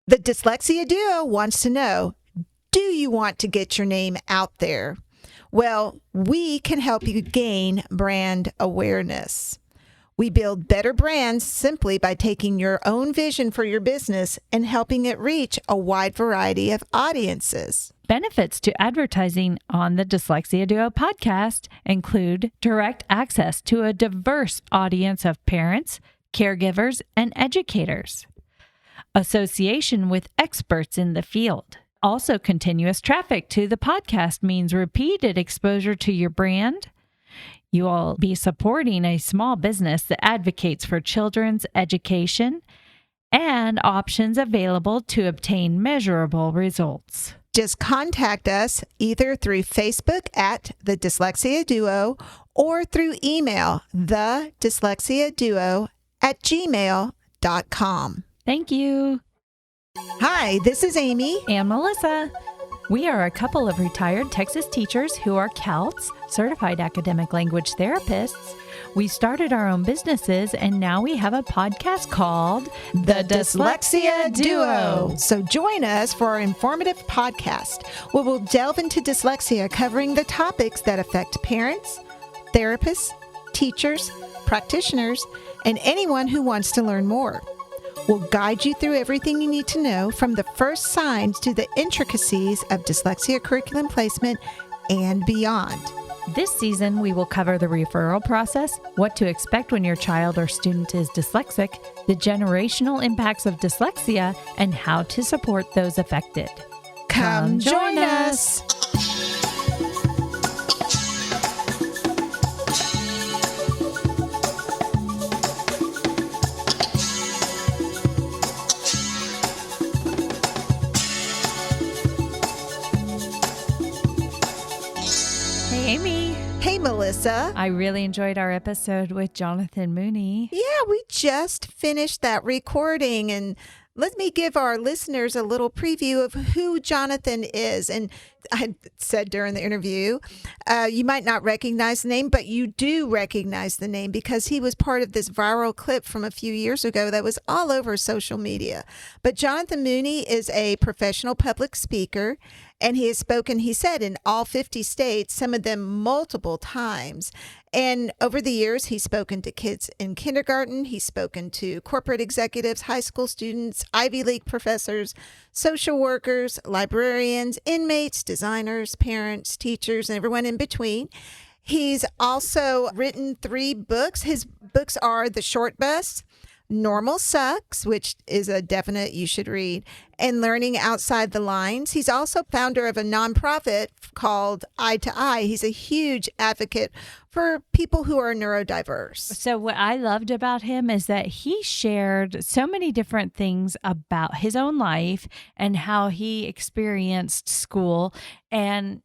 The Dyslexia Duo wants to know, do you want to get your name out there? Well, we can help you gain brand awareness. We build better brands simply by taking your own vision for your business and helping it reach a wide variety of audiences. Benefits to advertising on the Dyslexia Duo podcast include direct access to a diverse audience of parents, caregivers, and educators. Association with experts in the field. Also, continuous traffic to the podcast means repeated exposure to your brand. You will be supporting a small business that advocates for children's education and options available to obtain measurable results. Just contact us either through Facebook at The Dyslexia Duo or through email, thedyslexiaduo@gmail.com. Thank you. Hi, this is Amy. And Melissa. We are a couple of retired Texas teachers who are CALTs, Certified Academic Language Therapists. We started our own businesses, and now we have a podcast called The Dyslexia Duo. So join us for our informative podcast, where we'll delve into dyslexia, covering the topics that affect parents, therapists, teachers, practitioners, and anyone who wants to learn more. We'll guide you through everything you need to know, from the first signs to the intricacies of dyslexia curriculum placement and beyond. This season, we will cover the referral process, what to expect when your child or student is dyslexic, the generational impacts of dyslexia, and how to support those affected. Come join us. Amy. Hey, Melissa. I really enjoyed our episode with Jonathan Mooney. Yeah, we just finished that recording, and let me give our listeners a little preview of who Jonathan is. And I said during the interview, you might not recognize the name, but you do recognize the name because he was part of this viral clip from a few years ago that was all over social media. But Jonathan Mooney is a professional public speaker, and he has spoken, he said, in all 50 states, some of them multiple times. And over the years, he's spoken to kids in kindergarten. He's spoken to corporate executives, high school students, Ivy League professors, social workers, librarians, inmates, designers, parents, teachers, and everyone in between. He's also written 3 books. His books are The Short Bus, Normal Sucks, which is a definite you should read, and Learning Outside the Lines. He's also founder of a nonprofit called Eye to Eye. He's a huge advocate for people who are neurodiverse. So what I loved about him is that he shared so many different things about his own life and how he experienced school. And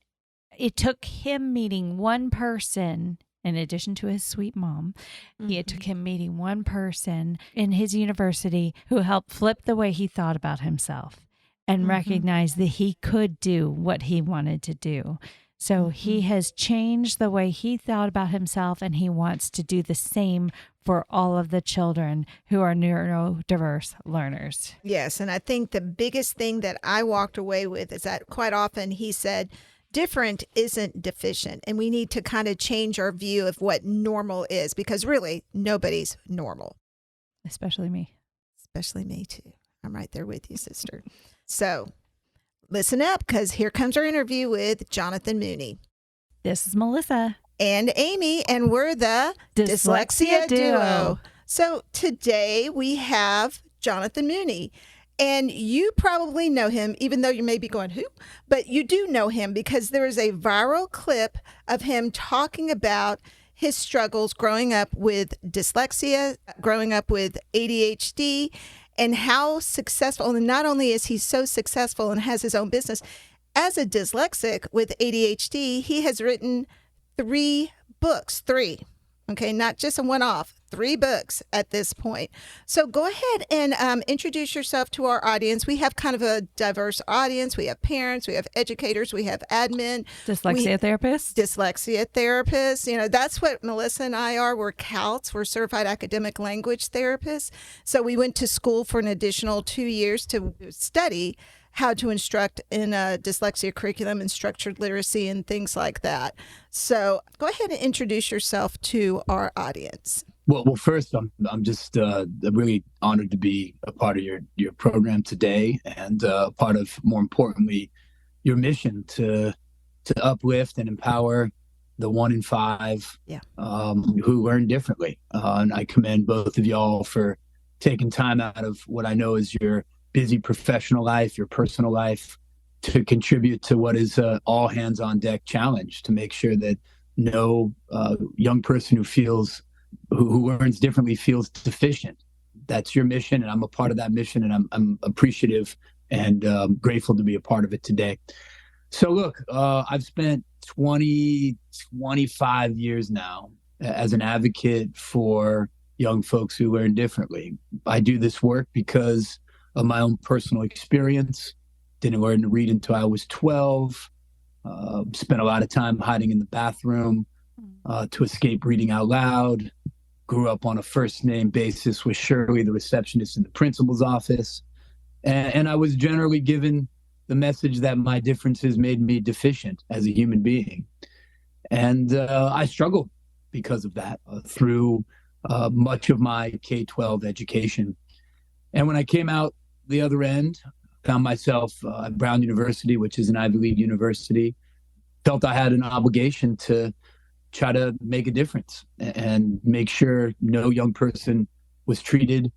it took him meeting one person. In addition to his sweet mom, it took him meeting one person in his university who helped flip the way he thought about himself and recognize that he could do what he wanted to do. So he has changed the way he thought about himself, and he wants to do the same for all of the children who are neurodiverse learners. Yes, and I think the biggest thing that I walked away with is that quite often he said, different isn't deficient, and we need to kind of change our view of what normal is, because really nobody's normal. Especially me. Especially me too. I'm right there with you, sister. So listen up, because here comes our interview with Jonathan Mooney. This is Melissa. And Amy, and we're the Dyslexia Duo. So today we have Jonathan Mooney. And you probably know him, even though you may be going, who? But you do know him because there is a viral clip of him talking about his struggles growing up with dyslexia, growing up with ADHD, and how successful, and not only is he so successful and has his own business, as a dyslexic with ADHD, he has written 3 books, 3, okay, not just a one-off, 3 books at this point. So go ahead and introduce yourself to our audience. We have kind of a diverse audience. We have parents, we have educators, we have admin, Dyslexia therapists. Dyslexia therapists. You know, that's what Melissa and I are. We're CALTs. We're certified academic language therapists. So we went to school for an additional 2 years to study how to instruct in a dyslexia curriculum and structured literacy and things like that. So go ahead and introduce yourself to our audience. Well, first, I'm just really honored to be a part of your program today, and part of, more importantly, your mission to uplift and empower the 1 in 5 who learn differently. And I commend both of y'all for taking time out of what I know is your busy professional life, your personal life, to contribute to what is all hands on deck challenge to make sure that no young person who learns differently feels deficient. That's your mission, and I'm a part of that mission, and I'm appreciative and grateful to be a part of it today. So look, I've spent 25 years now as an advocate for young folks who learn differently. I do this work because of my own personal experience. Didn't learn to read until I was 12. Spent a lot of time hiding in the bathroom to escape reading out loud. Grew up on a first name basis with Shirley, the receptionist in the principal's office. And I was generally given the message that my differences made me deficient as a human being. And I struggled because of that through much of my K-12 education. And when I came out the other end, found myself at Brown University, which is an Ivy League university, felt I had an obligation to try to make a difference and make sure no young person was treated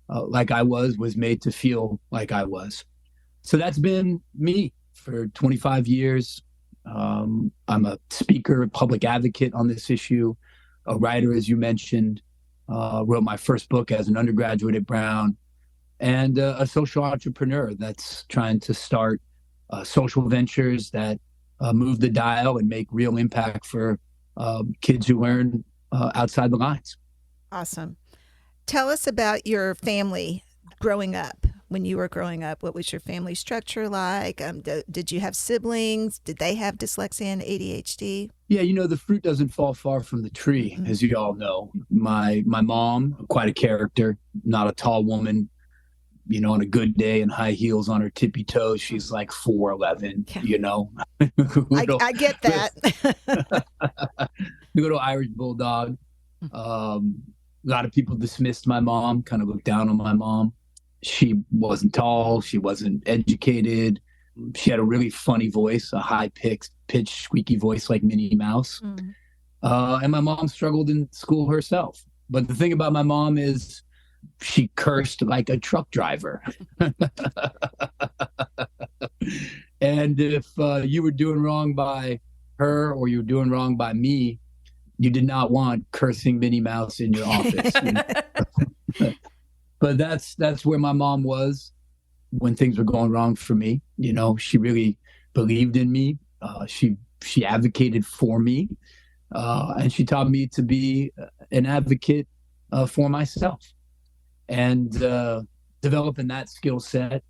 like I was made to feel like I was. So that's been me for 25 years. I'm a speaker, public advocate on this issue, a writer, as you mentioned, wrote my first book as an undergraduate at Brown, and a social entrepreneur that's trying to start social ventures that move the dial and make real impact for kids who learn outside the lines. Awesome. Tell us about your family growing up. When you were growing up, what was your family structure like? Did you have siblings? Did they have dyslexia and ADHD? Yeah, the fruit doesn't fall far from the tree, as you all know. My mom, quite a character, not a tall woman. On a good day in high heels on her tippy toes, she's like 4'11", I get that. Little Irish bulldog. A lot of people dismissed my mom, kind of looked down on my mom. She wasn't tall. She wasn't educated. She had a really funny voice, a high-pitched, squeaky voice like Minnie Mouse. And my mom struggled in school herself. But the thing about my mom is she cursed like a truck driver. And if you were doing wrong by her or you were doing wrong by me, you did not want cursing Minnie Mouse in your office. But that's where my mom was when things were going wrong for me. She really believed in me. She advocated for me, and she taught me to be an advocate for myself. And developing that skill set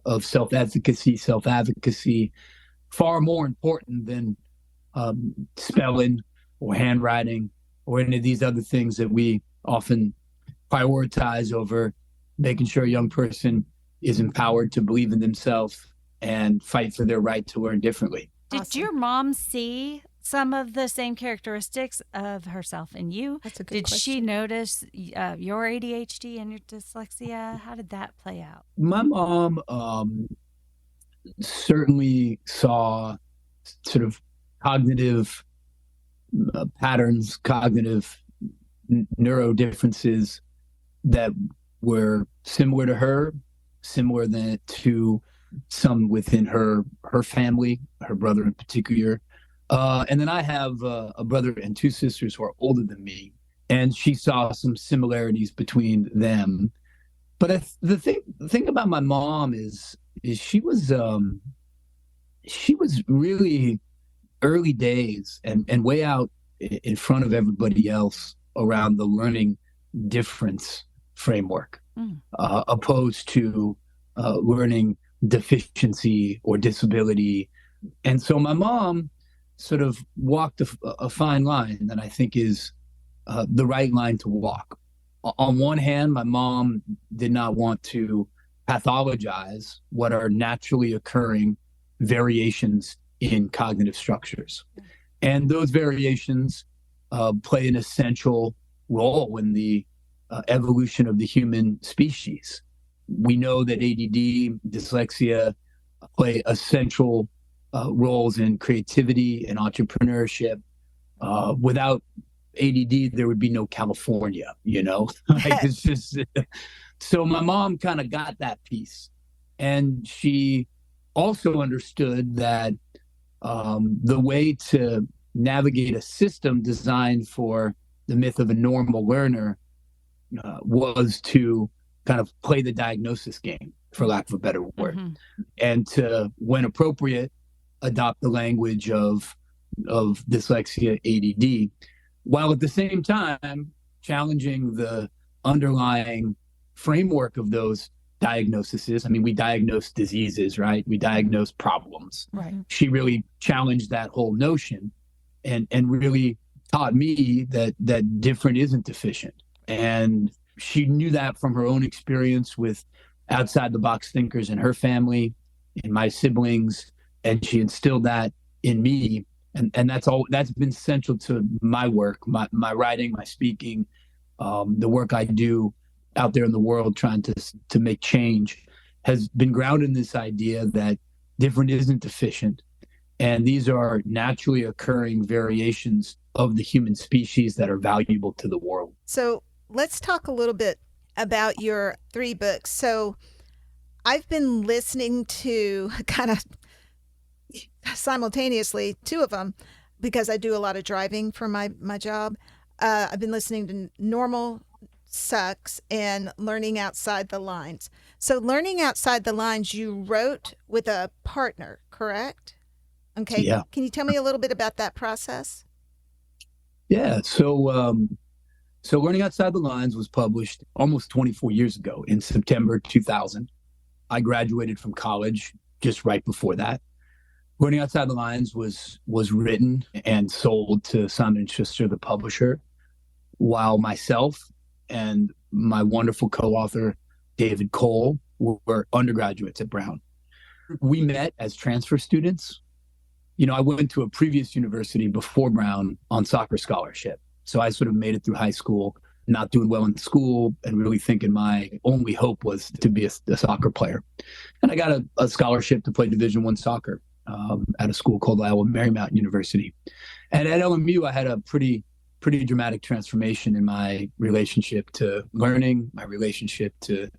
of self-advocacy, far more important than spelling or handwriting or any of these other things that we often prioritize over making sure a young person is empowered to believe in themselves and fight for their right to learn differently. Did your mom see some of the same characteristics of herself in you? That's a good Did question. she notice your ADHD and your dyslexia? How did that play out? My mom certainly saw sort of cognitive patterns, cognitive neuro differences that were similar to her, similar to some within her family, her brother in particular. And then I have a brother and 2 sisters who are older than me, and she saw some similarities between them. But the thing about my mom is she was really early days and way out in front of everybody else around the learning difference framework, opposed to learning deficiency or disability. And so my mom sort of walked a fine line that I think is the right line to walk. On one hand, my mom did not want to pathologize what are naturally occurring variations in cognitive structures. And those variations play an essential role in the evolution of the human species. We know that ADD, dyslexia play essential roles in creativity and entrepreneurship. Without ADD, there would be no California, like it's just, so my mom kind of got that piece. And she also understood that the way to navigate a system designed for the myth of a normal learner was to kind of play the diagnosis game, for lack of a better word, and to, when appropriate, adopt the language of dyslexia, ADD, while at the same time challenging the underlying framework of those diagnoses. I mean, we diagnose diseases, right? We diagnose problems. Right. She really challenged that whole notion and really taught me that different isn't deficient. And she knew that from her own experience with outside the box thinkers in her family, in my siblings, and she instilled that in me. And that's been central to my work, my writing, my speaking, the work I do out there in the world trying to make change has been grounded in this idea that different isn't deficient. And these are naturally occurring variations of the human species that are valuable to the world. So let's talk a little bit about your 3 books. So I've been listening to kind of simultaneously 2 of them because I do a lot of driving for my job. I've been listening to Normal Sucks and Learning Outside the Lines. So Learning Outside the Lines, you wrote with a partner, correct? Okay. Yeah. Can you tell me a little bit about that process? Yeah. So Learning Outside the Lines was published almost 24 years ago in September 2000. I graduated from college just right before that. Learning Outside the Lines was written and sold to Simon & Schuster, the publisher, while myself and my wonderful co-author, David Cole, were undergraduates at Brown. We met as transfer students. I went to a previous university before Brown on soccer scholarship. So I sort of made it through high school, not doing well in school, and really thinking my only hope was to be a soccer player. And I got a scholarship to play Division I soccer at a school called Iowa Marymount University. And at LMU, I had a pretty dramatic transformation in my relationship to learning, my relationship to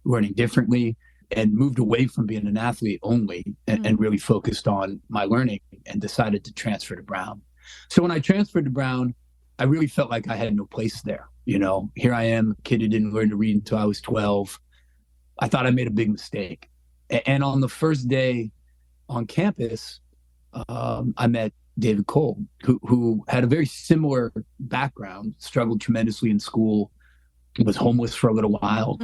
learning differently, and moved away from being an athlete only and really focused on my learning and decided to transfer to Brown. So when I transferred to Brown, I really felt like I had no place there. Here I am, a kid who didn't learn to read until I was 12. I thought I made a big mistake. And on the first day on campus, I met David Cole, who had a very similar background, struggled tremendously in school, was homeless for a little while,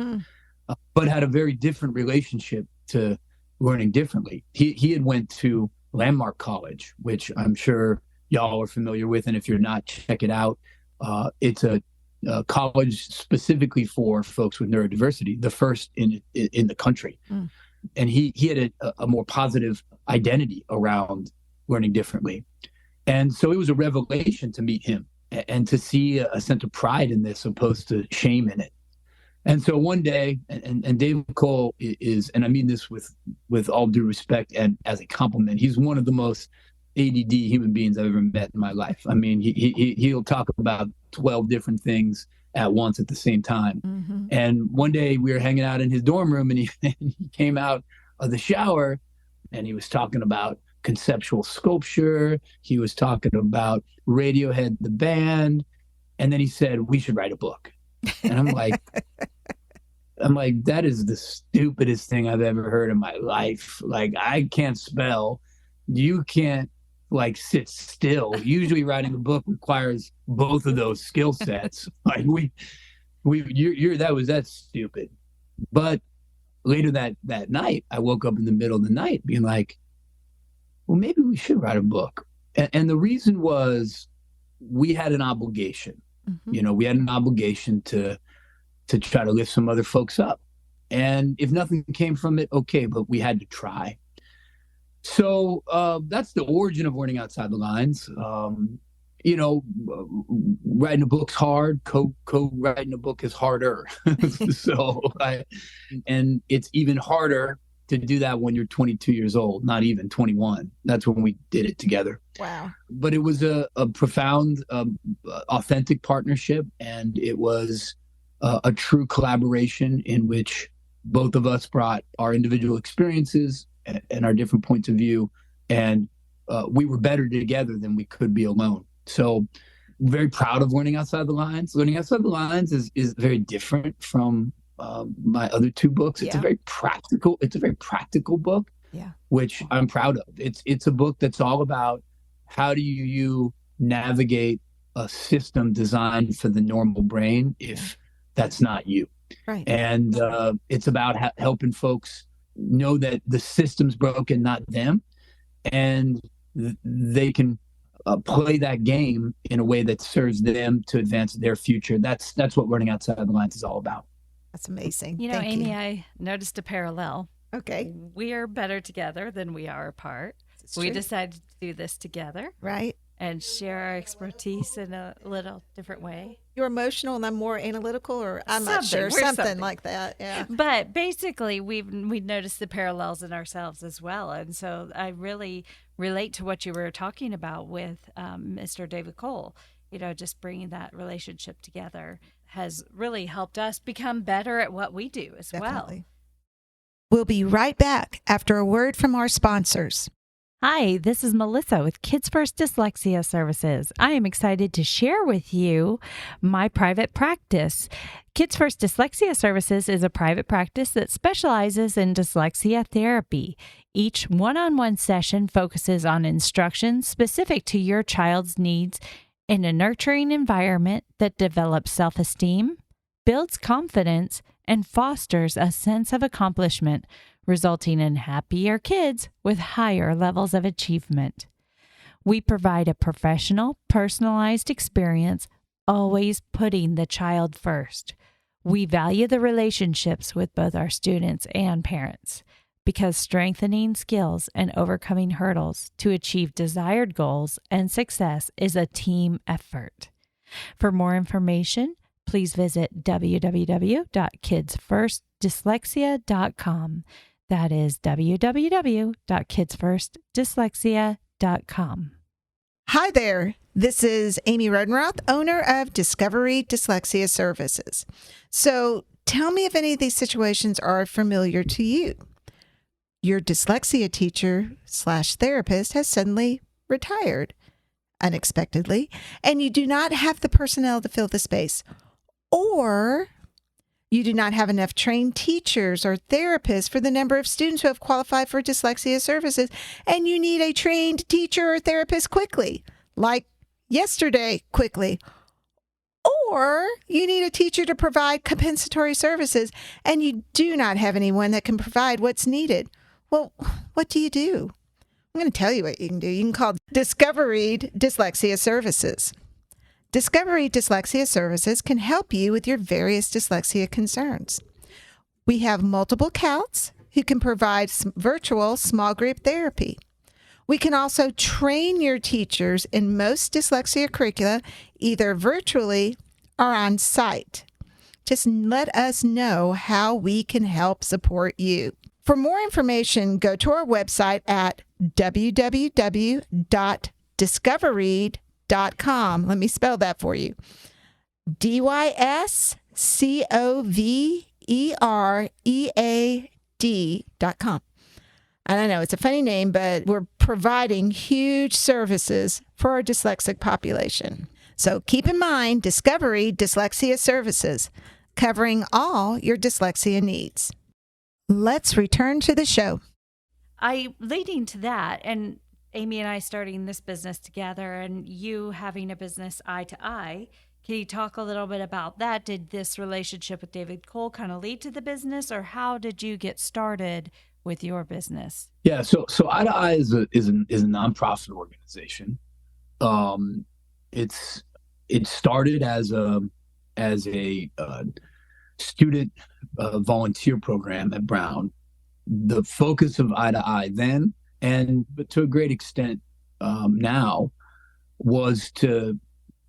but had a very different relationship to learning differently. He had went to Landmark College, which I'm sure y'all are familiar with, and if you're not, check it out. It's a college specifically for folks with neurodiversity, the first in the country. And he had a more positive identity around learning differently. And so it was a revelation to meet him and to see a sense of pride in this opposed to shame in it. And so one day, and David Cole is, and I mean this with all due respect and as a compliment, he's one of the most ADD human beings I've ever met in my life. I mean, he'll talk about 12 different things at once at the same time. And one day we were hanging out in his dorm room and he came out of the shower and he was talking about conceptual sculpture. He was talking about Radiohead, the band. And then he said, we should write a book. And I'm like, that is the stupidest thing I've ever heard in my life. Like, I can't spell. You can't sit still. Usually writing a book requires both of those skill sets. That's stupid. But later that night, I woke up in the middle of the night being like, well, maybe we should write a book. And the reason was we had an obligation. Mm-hmm. We had an obligation to try to lift some other folks up. And if nothing came from it, okay, but we had to try. So that's the origin of Learning Outside the Lines. Writing a book's hard. Co-writing a book is harder. And it's even harder to do that when you're 22 years old, not even 21. That's when we did it together. Wow. But it was a profound, authentic partnership, and it was a true collaboration in which both of us brought our individual experiences and our different points of view, and we were better together than we could be alone. So very proud of Learning Outside the Lines. Learning Outside the Lines is very different from my other two books. It's a very practical book, which I'm proud of. It's a book that's all about how do you navigate a system designed for the normal brain if that's not you. Right. And it's about helping folks know that the system's broken, not them, and they can play that game in a way that serves them to advance their future. That's what Learning Outside the Lines is all about. That's amazing. Thank Amy, I noticed a parallel. Okay. We are better together than we are apart. We decided to do this together. Right. And share our expertise in a little different way. You're emotional and I'm more analytical, or I'm not sure. Something like that. Yeah. But basically, we noticed the parallels in ourselves as well. And so I really relate to what you were talking about with Mr. David Cole. Just bringing that relationship together has really helped us become better at what we do as well. We'll be right back after a word from our sponsors. Hi, this is Melissa with Kids First Dyslexia Services. I am excited to share with you my private practice. Kids First Dyslexia Services is a private practice that specializes in dyslexia therapy. Each one-on-one session focuses on instruction specific to your child's needs in a nurturing environment that develops self-esteem, builds confidence, and fosters a sense of accomplishment, resulting in happier kids with higher levels of achievement. We provide a professional, personalized experience, always putting the child first. We value the relationships with both our students and parents because strengthening skills and overcoming hurdles to achieve desired goals and success is a team effort. For more information, please visit www.kidsfirstdyslexia.com. That is www.kidsfirstdyslexia.com. Hi there. This is Amy Rodenroth, owner of Discovery Dyslexia Services. So tell me if any of these situations are familiar to you. Your dyslexia teacher / therapist has suddenly retired unexpectedly, and you do not have the personnel to fill the space. Or you do not have enough trained teachers or therapists for the number of students who have qualified for dyslexia services, and you need a trained teacher or therapist quickly, like yesterday quickly. Or you need a teacher to provide compensatory services, and you do not have anyone that can provide what's needed. Well, what do? I'm going to tell you what you can do. You can call Discovery Dyslexia Services. Discovery Dyslexia Services can help you with your various dyslexia concerns. We have multiple CALTs who can provide virtual small group therapy. We can also train your teachers in most dyslexia curricula, either virtually or on site. Just let us know how we can help support you. For more information, go to our website at www.discovereed.com. Let me spell that for you. dyscoveread.com. I don't know, it's a funny name, but we're providing huge services for our dyslexic population. So keep in mind, Discovery Dyslexia Services, covering all your dyslexia needs. Let's return to the show. Leading to that, and Amy and I starting this business together, and you having a business eye to eye, Can you talk a little bit about that? Did this relationship with David Cole kind of lead to the business, or how did you get started with your business? Yeah, so Eye to Eye is a nonprofit organization. Um, it's it started as a student volunteer program at Brown. The focus of Eye to Eye then, and but to a great extent now, was to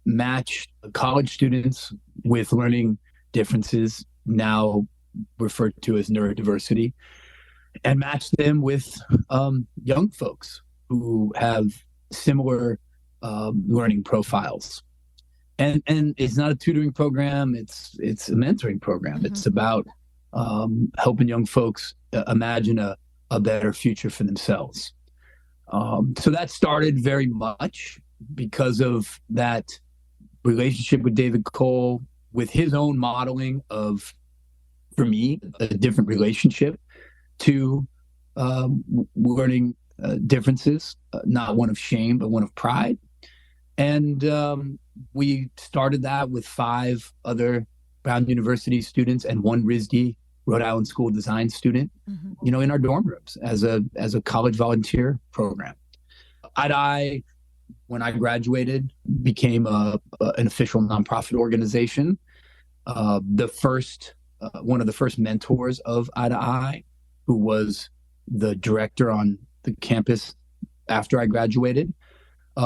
match college students with learning differences, now referred to as neurodiversity, and match them with young folks who have similar learning profiles. And it's not a tutoring program; it's a mentoring program. Mm-hmm. It's about helping young folks imagine a better future for themselves. So that started very much because of that relationship with David Cole, with his own modeling of, for me, a different relationship to learning differences, not one of shame, but one of pride. And we started that with 5 other Brown University students and 1 RISD, Rhode Island School of Design student, in our dorm rooms as a college volunteer program. I, when I graduated, became an official nonprofit organization. One of the first mentors of Eye to Eye, who was the director on the campus after I graduated,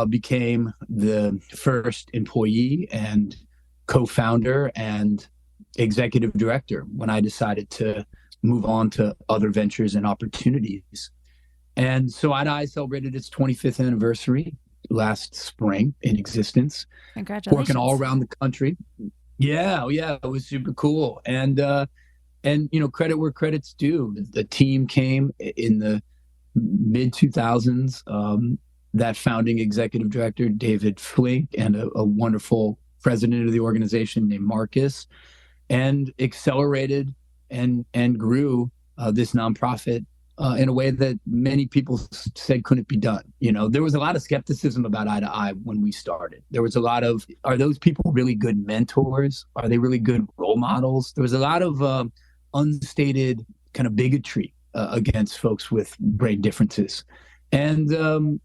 became the first employee and co-founder and executive director when I decided to move on to other ventures and opportunities. And so Eye to Eye celebrated its 25th anniversary last spring in existence. Congratulations. Working all around the country. Yeah, it was super cool. And credit where credit's due. The team came in the mid 2000s. That founding executive director, David Flink, and a wonderful president of the organization named Marcus, and accelerated and grew this nonprofit in a way that many people said couldn't be done. There was a lot of skepticism about Eye to Eye when we started. There was a lot of, are those people really good mentors? Are they really good role models? There was a lot of unstated kind of bigotry against folks with brain differences. And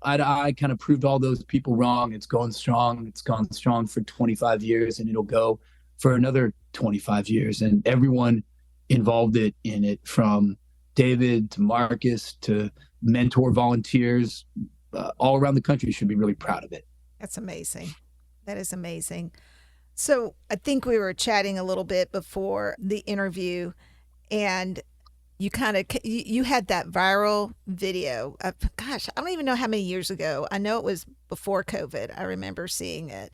Eye to Eye kind of proved all those people wrong. It's going strong. It's gone strong for 25 years, and it'll go for another 25 years. And everyone involved in it, from David to Marcus to mentor volunteers all around the country, should be really proud of it. That's amazing. That is amazing. So I think we were chatting a little bit before the interview, and you had that viral video of, gosh, I don't even know how many years ago. I know it was before COVID. I remember seeing it,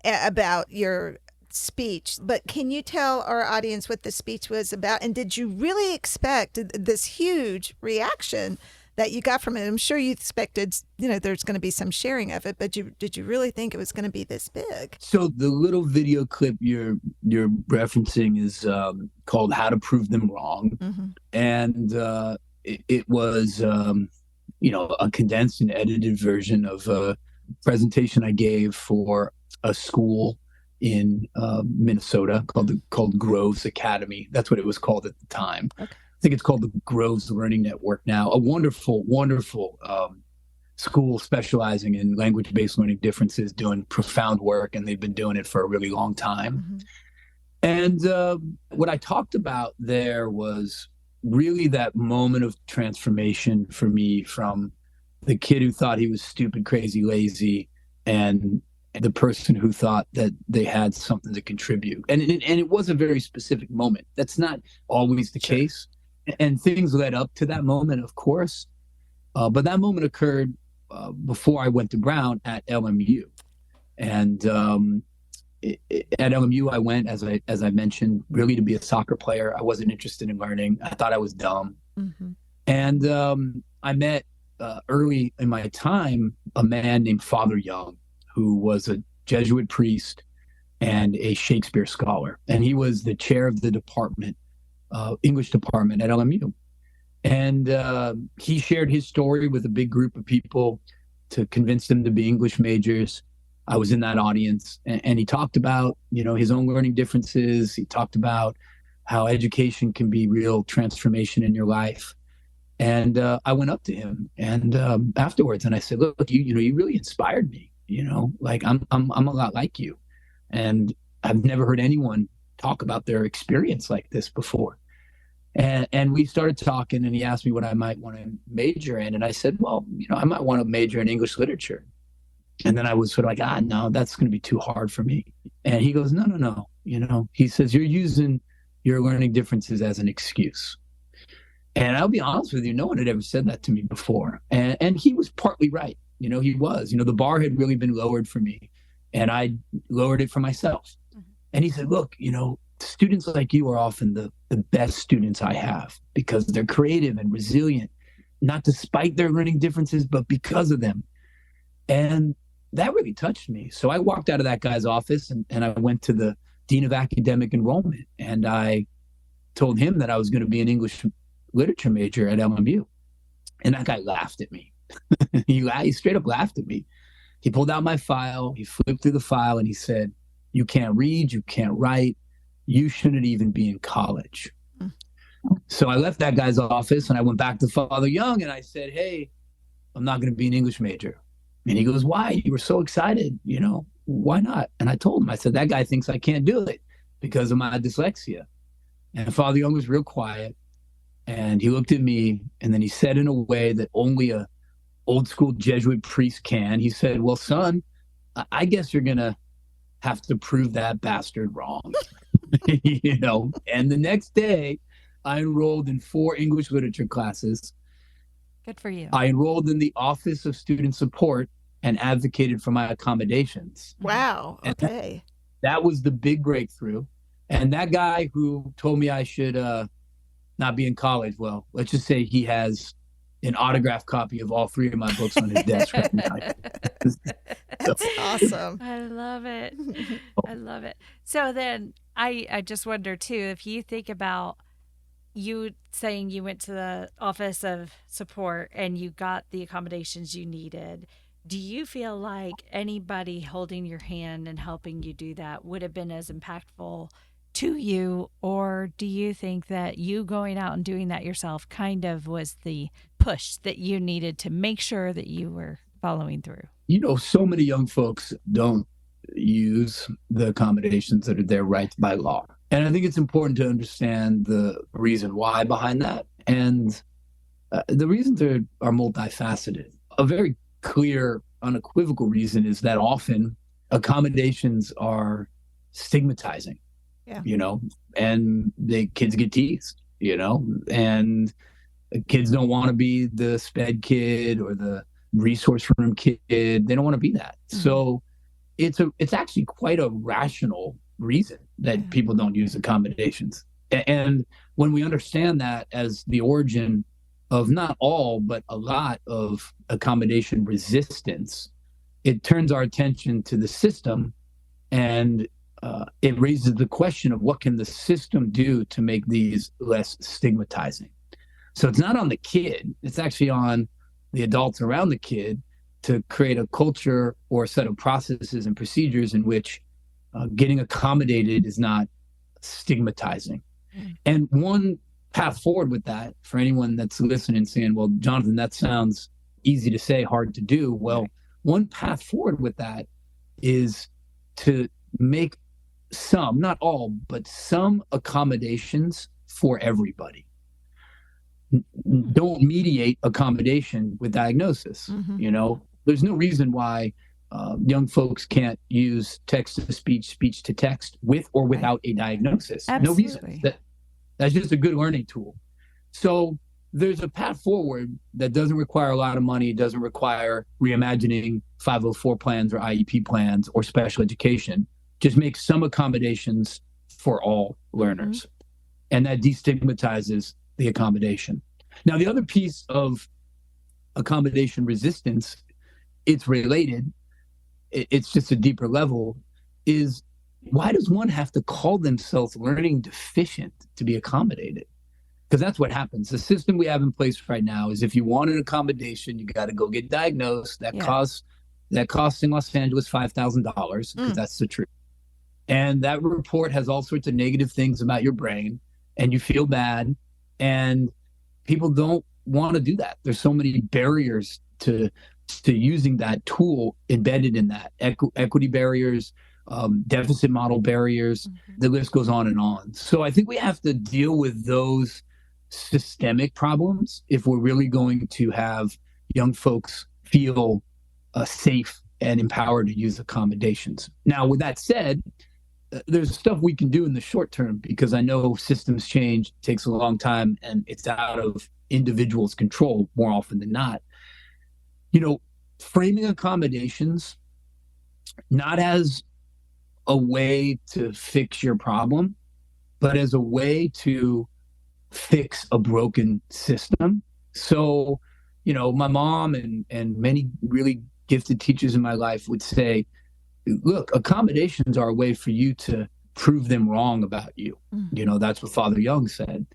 about your speech. But can you tell our audience what the speech was about? And did you really expect this huge reaction that you got from it? I'm sure you expected, there's going to be some sharing of it, but did you really think it was going to be this big? So the little video clip you're referencing is called "How to Prove Them Wrong," Mm-hmm. and it was a condensed and edited version of a presentation I gave for a school in Minnesota called Groves Academy. That's what it was called at the time. Okay. I think it's called the Groves Learning Network now. A wonderful, wonderful school specializing in language-based learning differences, doing profound work, and they've been doing it for a really long time. Mm-hmm. And what I talked about there was really that moment of transformation for me, from the kid who thought he was stupid, crazy, lazy, and the person who thought that they had something to contribute. And it was a very specific moment. That's not always the case. And things led up to that moment, of course. But that moment occurred before I went to Brown at LMU. And at LMU, I went, as I mentioned, really to be a soccer player. I wasn't interested in learning. I thought I was dumb. Mm-hmm. And I met early in my time a man named Father Young, who was a Jesuit priest and a Shakespeare scholar. And he was the chair of the department, English department at LMU. And he shared his story with a big group of people to convince them to be English majors. I was in that audience, and he talked about, his own learning differences. He talked about how education can be real transformation in your life. And I went up to him and afterwards, and I said, "Look, you really inspired me. Like I'm a lot like you, and I've never heard anyone talk about their experience like this before." And we started talking, and he asked me what I might want to major in, and I said, "Well, I might want to major in English literature." And then I was sort of like, no, that's going to be too hard for me. And he goes, no. He says, "You're using your learning differences as an excuse." And I'll be honest with you, no one had ever said that to me before. And he was partly right. He was. The bar had really been lowered for me, and I lowered it for myself. Mm-hmm. And he said, "Look, students like you are often the best students I have because they're creative and resilient, not despite their learning differences, but because of them." And that really touched me. So I walked out of that guy's office and I went to the Dean of Academic Enrollment, and I told him that I was going to be an English literature major at LMU. And that guy laughed at me. He straight up laughed at me. He pulled out my file, he flipped through the file, and he said, "You can't read, you can't write, you shouldn't even be in college." So I left that guy's office and I went back to Father Young and I said, "Hey, I'm not going to be an English major." And he goes, "Why? You were so excited, why not?" And I told him, I said, "That guy thinks I can't do it because of my dyslexia." And Father Young was real quiet, and he looked at me, and then he said in a way that only a old school Jesuit priest can. He said, "Well, son, I guess you're going to have to prove that bastard wrong." And the next day I enrolled in 4 English literature classes. Good for you. I enrolled in the Office of Student Support and advocated for my accommodations. Wow. Okay. That was the big breakthrough. And that guy who told me I should not be in college, well, let's just say he has an autographed copy of all 3 of my books on his desk right now. That's awesome. I love it. I love it. So then I just wonder too, if you think about you saying you went to the Office of Support and you got the accommodations you needed, do you feel like anybody holding your hand and helping you do that would have been as impactful to you? Or do you think that you going out and doing that yourself kind of was the push that you needed to make sure that you were following through? So many young folks don't use the accommodations that are there right by law. And I think it's important to understand the reason why behind that. And the reasons are multifaceted. A very clear, unequivocal reason is that often accommodations are stigmatizing, and the kids get teased, and kids don't want to be the sped kid or the resource room kid. They don't want to be that. Mm-hmm. So it's actually quite a rational reason that people don't use accommodations. And when we understand that as the origin of not all, but a lot of accommodation resistance, it turns our attention to the system, and it raises the question of what can the system do to make these less stigmatizing. So it's not on the kid, it's actually on the adults around the kid to create a culture or a set of processes and procedures in which getting accommodated is not stigmatizing. And one path forward with that, for anyone that's listening saying, "Well, Jonathan, that sounds easy to say, hard to do." Well, one path forward with that is to make some, not all, but some accommodations for everybody. Don't mediate accommodation with diagnosis. Mm-hmm. There's no reason why young folks can't use text-to-speech, speech-to-text with or without a diagnosis. Absolutely. No reason. That's just a good learning tool. So there's a path forward that doesn't require a lot of money. It doesn't require reimagining 504 plans or IEP plans or special education. Just make some accommodations for all learners. Mm-hmm. And that destigmatizes the accommodation. Now, the other piece of accommodation resistance, it's related, it's just a deeper level, is why does one have to call themselves learning deficient to be accommodated? Because that's what happens. The system we have in place right now is if you want an accommodation, you got to go get diagnosed. That costs that costs in Los Angeles $5,000, because that's the truth. And that report has all sorts of negative things about your brain, and you feel bad. And people don't want to do that. There's so many barriers to using that tool embedded in that. Equity barriers, deficit model barriers, the list goes on and on. So I think we have to deal with those systemic problems if we're really going to have young folks feel safe and empowered to use accommodations. Now, with that said, there's stuff we can do in the short term, because I know systems change, takes a long time, and it's out of individuals' control more often than not. Framing accommodations not as a way to fix your problem, but as a way to fix a broken system. So, my mom and many really gifted teachers in my life would say, look, accommodations are a way for you to prove them wrong about you. That's what Father Young said.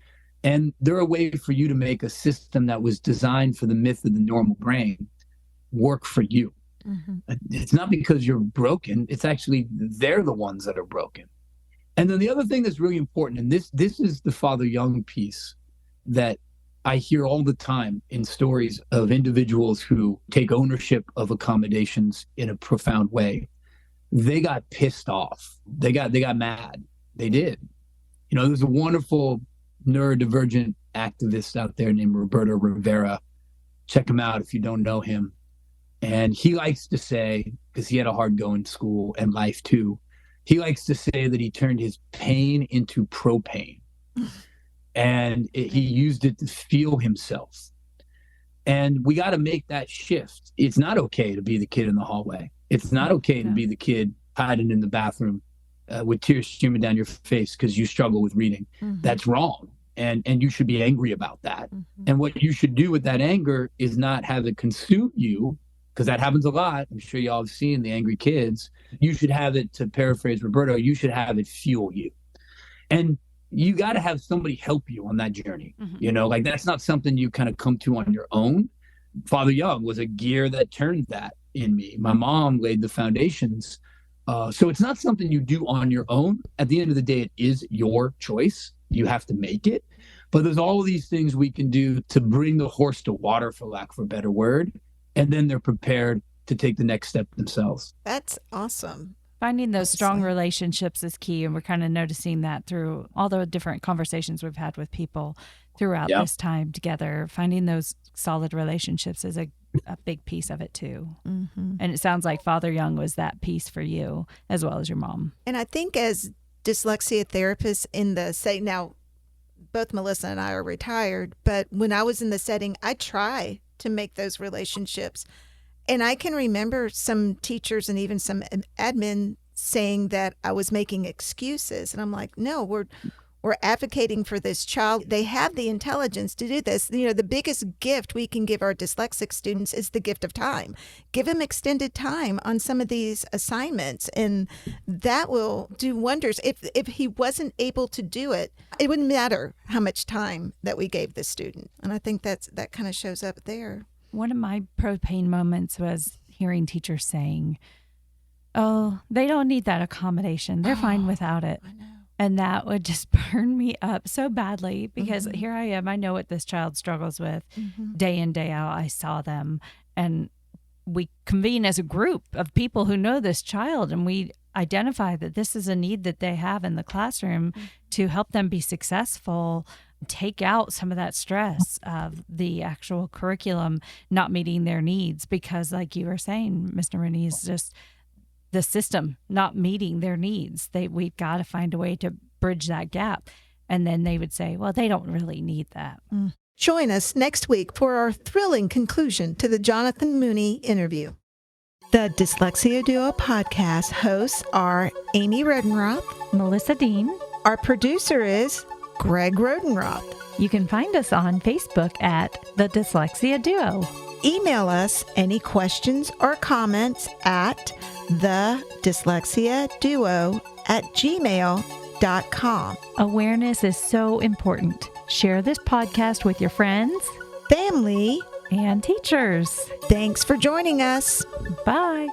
And they're a way for you to make a system that was designed for the myth of the normal brain work for you. It's not because you're broken. It's actually they're the ones that are broken. And then the other thing that's really important, and this is the Father Young piece that I hear all the time in stories of individuals who take ownership of accommodations in a profound way. They got pissed off. They got mad. They did. There's a wonderful neurodivergent activist out there named Roberto Rivera. Check him out if you don't know him. And he likes to say, because he had a hard go in school and life too, he likes to say that he turned his pain into propane. And he used it to feel himself. And we got to make that shift. It's not okay to be the kid in the hallway. It's not okay to be the kid hiding in the bathroom with tears streaming down your face because you struggle with reading. That's wrong. And you should be angry about that. And what you should do with that anger is not have it consume you, because that happens a lot. I'm sure y'all have seen the angry kids. You should have it, to paraphrase Roberto, you should have it fuel you. And you got to have somebody help you on that journey. That's not something you kind of come to on your own. Father Young was a gear that turned that in me. My mom laid the foundations. So it's not something you do on your own. At the end of the day, it is your choice. You have to make it. But there's all of these things we can do to bring the horse to water, for lack of a better word. And then they're prepared to take the next step themselves. That's awesome. Finding those strong relationships is key. And we're kind of noticing that through all the different conversations we've had with people throughout this time together. Finding those solid relationships is a big piece of it too. And it sounds like Father Young was that piece for you as well as your mom. And I think as dyslexia therapists in the setting, now both Melissa and I are retired, but when I was in the setting, I try to make those relationships. And I can remember some teachers and even some admin saying that I was making excuses. And I'm like, no, we're advocating for this child. They have the intelligence to do this. The biggest gift we can give our dyslexic students is the gift of time. Give them extended time on some of these assignments, and that will do wonders. If he wasn't able to do it, it wouldn't matter how much time that we gave the student. And I think that kind of shows up there. One of my propane moments was hearing teachers saying, oh, they don't need that accommodation. They're fine without it. I know. And that would just burn me up so badly, because here I am. I know what this child struggles with day in, day out. I saw them, and we convene as a group of people who know this child, and we identify that this is a need that they have in the classroom to help them be successful, take out some of that stress of the actual curriculum not meeting their needs. Because like you were saying, Mr. Mooney, is just the system not meeting their needs. We've got to find a way to bridge that gap. And then they would say, well, they don't really need that. Join us next week for our thrilling conclusion to the Jonathan Mooney interview. The Dyslexia Duo podcast hosts are Amy Rodenroth, Melissa Dean. Our producer is Greg Rodenroth. You can find us on Facebook at The Dyslexia Duo. Email us any questions or comments at thedyslexiaduo@gmail.com. Awareness is so important. Share this podcast with your friends, family, and teachers. Thanks for joining us. Bye.